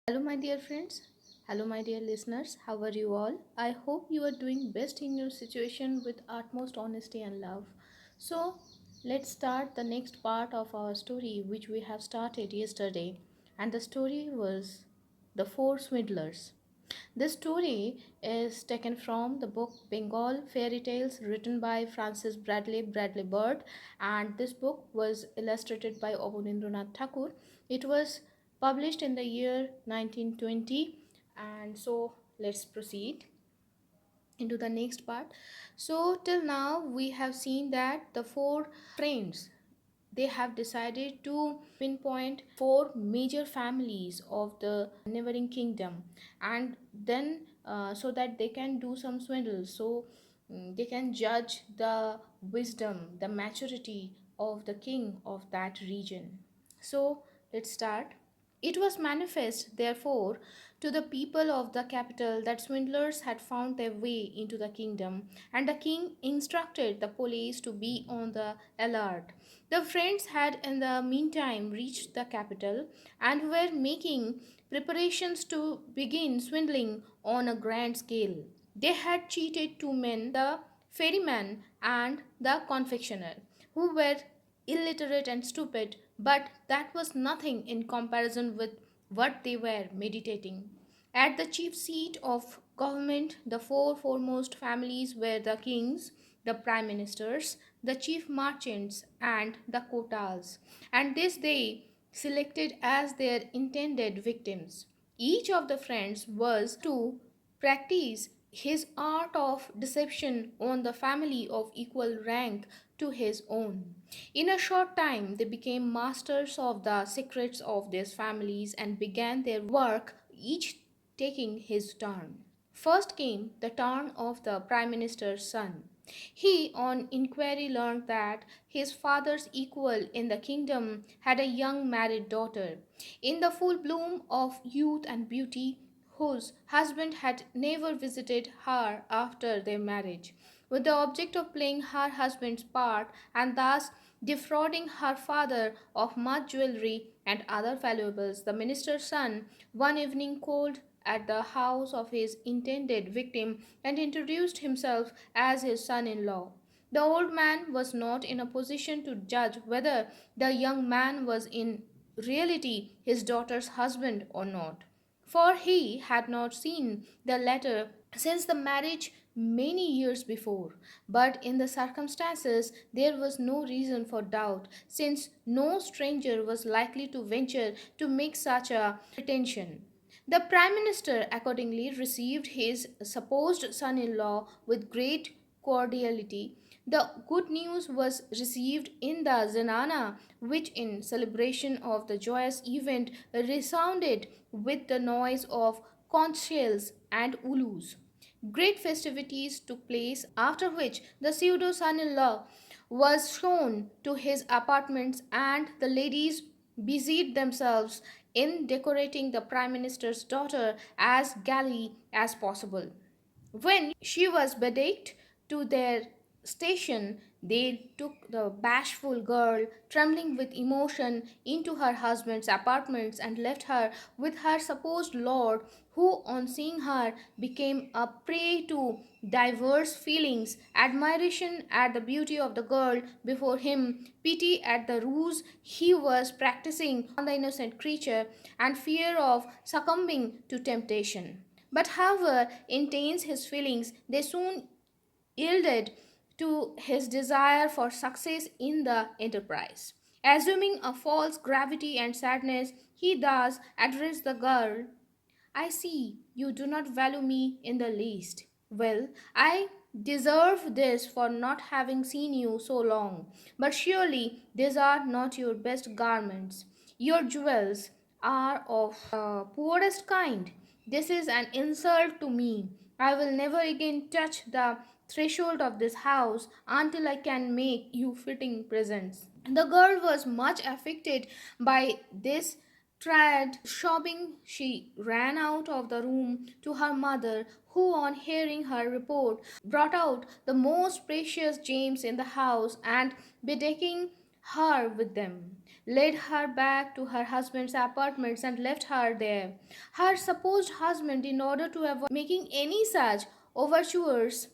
Hello, my dear friends. Hello, my dear listeners. How are you all? I hope you are doing best in your situation with utmost honesty and love. So, let's start the next part of our story, which we have started yesterday. And the story was The Four Swindlers. This story is taken from the book Bengal Fairy Tales written by Francis Bradley-Birt, and this book was illustrated by Abanindranath Thakur. It was published in the year 1920, and so let's proceed into the next part. So till now we have seen that the four friends, they have decided to pinpoint four major families of the neighboring kingdom, and then so that they can do some swindles, so they can judge the wisdom, the maturity of the king of that region. So let's start. It was manifest, therefore, to the people of the capital that swindlers had found their way into the kingdom, and the king instructed the police to be on the alert. The friends had in the meantime reached the capital and were making preparations to begin swindling on a grand scale. They had cheated two men, the ferryman and the confectioner, who were illiterate and stupid, but that was nothing in comparison with what they were meditating. At the chief seat of government, the four foremost families were the kings, the prime ministers, the chief merchants, and the quotas, and this they selected as their intended victims. Each of the friends was to practice his art of deception on the family of equal rank to his own. In a short time, they became masters of the secrets of these families and began their work, each taking his turn. First came the turn of the Prime Minister's son. He, on inquiry, learned that his father's equal in the kingdom had a young married daughter, in the full bloom of youth and beauty, whose husband had never visited her after their marriage, with the object of playing her husband's part and thus defrauding her father of much jewelry and other valuables. The minister's son one evening called at the house of his intended victim and introduced himself as his son in law. The old man was not in a position to judge whether the young man was in reality his daughter's husband or not, for he had not seen the latter since the marriage many years before. But in the circumstances, there was no reason for doubt, since no stranger was likely to venture to make such a pretension. The Prime Minister accordingly received his supposed son in law with great cordiality. The good news was received in the zenana, which, in celebration of the joyous event, resounded with the noise of conch shells and ulus. Great festivities took place, after which the pseudo son in law was shown to his apartments, and the ladies busied themselves in decorating the Prime Minister's daughter as gayly as possible. When she was bedecked to their station, they took the bashful girl, trembling with emotion, into her husband's apartments and left her with her supposed lord, who, on seeing her, became a prey to diverse feelings: admiration at the beauty of the girl before him, pity at the ruse he was practicing on the innocent creature, and fear of succumbing to temptation. But however intense his feelings, they soon yielded to his desire for success in the enterprise. Assuming a false gravity and sadness, he thus addressed the girl: I see you do not value me in the least. Well, I deserve this for not having seen you so long. But surely these are not your best garments. Your jewels are of the poorest kind. This is an insult to me. I will never again touch the threshold of this house until I can make you fitting presents. The girl was much affected by this tried sobbing. She ran out of the room to her mother, who, on hearing her report, brought out the most precious gems in the house and bedecking her with them. led her back to her husband's apartments and left her there. Her supposed husband, in order to avoid making any such overtures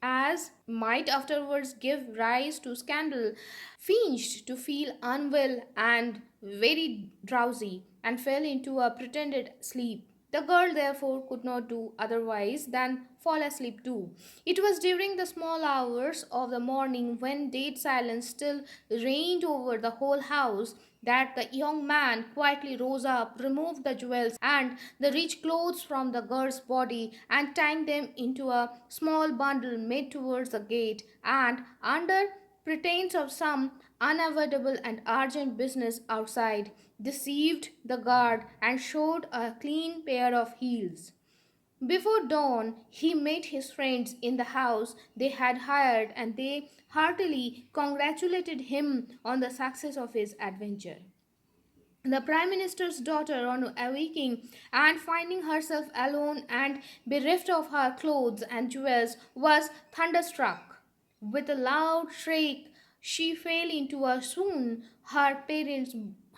as might afterwards give rise to scandal, feigned to feel unwell and very drowsy, and fell into a pretended sleep. The girl therefore could not do otherwise than fall asleep too. It was during the small hours of the morning, when dead silence still reigned over the whole house, that the young man quietly rose up, removed the jewels and the rich clothes from the girl's body, and tying them into a small bundle, made towards the gate, and under pretense of some unavoidable and urgent business outside, deceived the guard and showed a clean pair of heels. Before dawn, he met his friends in the house they had hired, and they heartily congratulated him on the success of his adventure. The Prime Minister's daughter, on awaking and finding herself alone and bereft of her clothes and jewels, was thunderstruck. With a loud shriek, she fell into a swoon. Her parents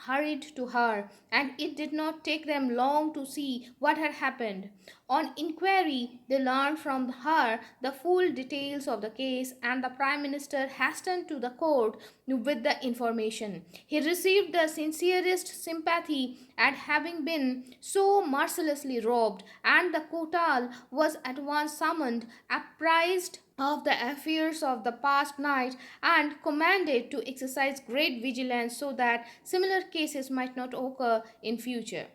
hurried to her, and it did not take them long to see what had happened. On inquiry, they learned from her the full details of the case, and the Prime Minister hastened to the court with the information. He received the sincerest sympathy at having been so mercilessly robbed, and the Kotal was at once summoned, apprised of the affairs of the past night, and commanded to exercise great vigilance so that similar cases might not occur in future.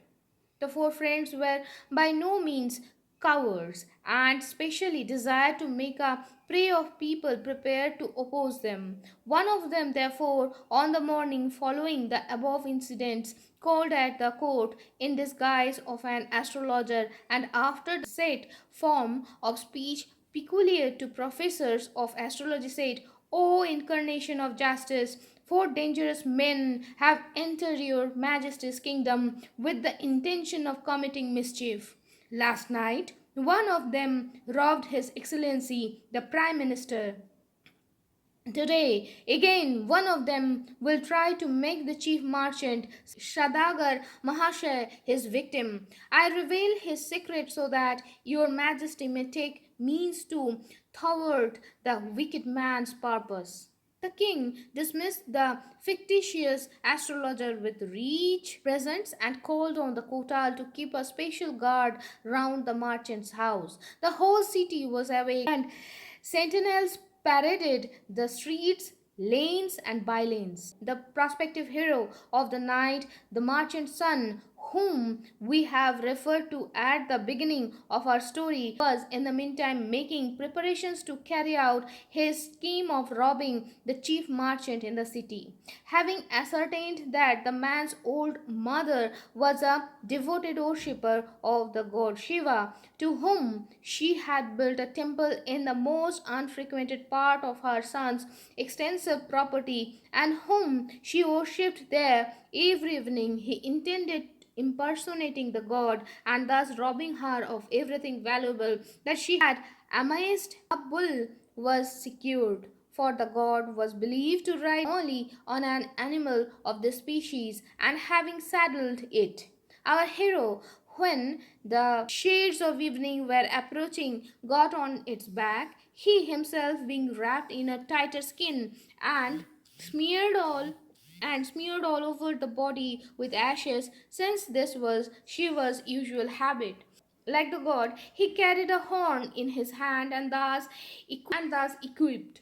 The four friends were by no means cowards, and specially desired to make a prey of people prepared to oppose them. One of them, therefore, on the morning following the above incidents, called at the court in disguise of an astrologer, and after the set form of speech peculiar to professors of astrology, said, "O incarnation of justice, four dangerous men have entered your majesty's kingdom with the intention of committing mischief. Last night, one of them robbed His Excellency the Prime Minister. Today, again, one of them will try to make the chief merchant, Shadagar Mahashay, his victim. I reveal his secret so that your majesty may take means to thwart the wicked man's purpose." The king dismissed the fictitious astrologer with rich presents, and called on the Kotal to keep a special guard round the merchant's house. The whole city was awake, and sentinels paraded the streets, lanes, and bylanes. The prospective hero of the night, the merchant's son, whom we have referred to at the beginning of our story, was in the meantime making preparations to carry out his scheme of robbing the chief merchant in the city. Having ascertained that the man's old mother was a devoted worshipper of the god Shiva, to whom she had built a temple in the most unfrequented part of her son's extensive property, and whom she worshipped there every evening, he intended impersonating the god, and thus robbing her of everything valuable that she had amassed. A bull was secured, for the god was believed to ride only on an animal of this species, and having saddled it, our hero, when the shades of evening were approaching, got on its back, he himself being wrapped in a tighter skin, and smeared all smeared all over the body with ashes, since this was Shiva's usual habit. Like the god, he carried a horn in his hand, and thus equipped,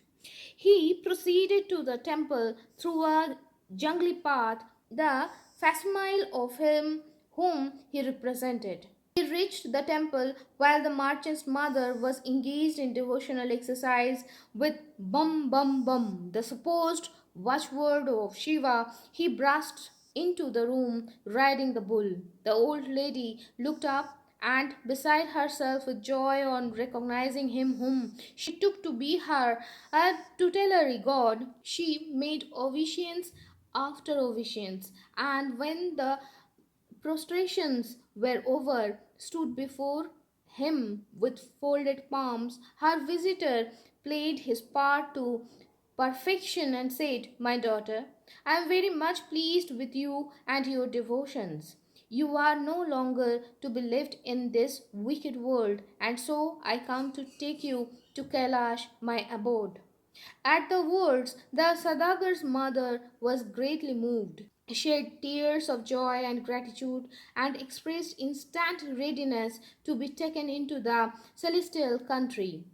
he proceeded to the temple through a jungly path, the facsimile of him whom he represented. He reached the temple while the merchant's mother was engaged in devotional exercise with bum bum bum, the supposed watchword of Shiva. He burst into the room riding the bull. The old lady looked up, and beside herself with joy on recognizing him whom she took to be her tutelary god, she made ovations after ovations, and when the prostrations were over, stood before him with folded palms. Her visitor played his part to perfection and said, "My daughter, I am very much pleased with you and your devotions. You are no longer to be left in this wicked world, and so I come to take you to Kailash, my abode. At the words, the Sadagar's mother was greatly moved, shed tears of joy and gratitude, and expressed instant readiness to be taken into the celestial country.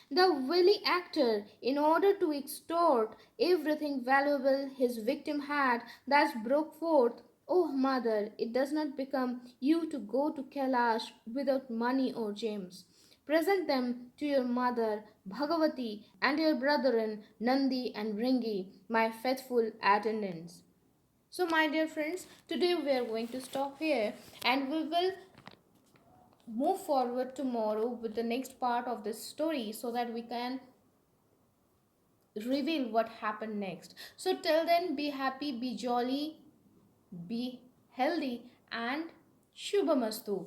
The wily actor, in order to extort everything valuable his victim had, thus broke forth, "Oh, mother, it does not become you to go to Kailash without money or gems. Present them to your mother, Bhagavati, and your brethren, Nandi and Ringi, my faithful attendants." So, my dear friends, today we are going to stop here and we will move forward tomorrow with the next part of this story so that we can reveal what happened next. So, till then, be happy, be jolly, be healthy, and Shubhamastu.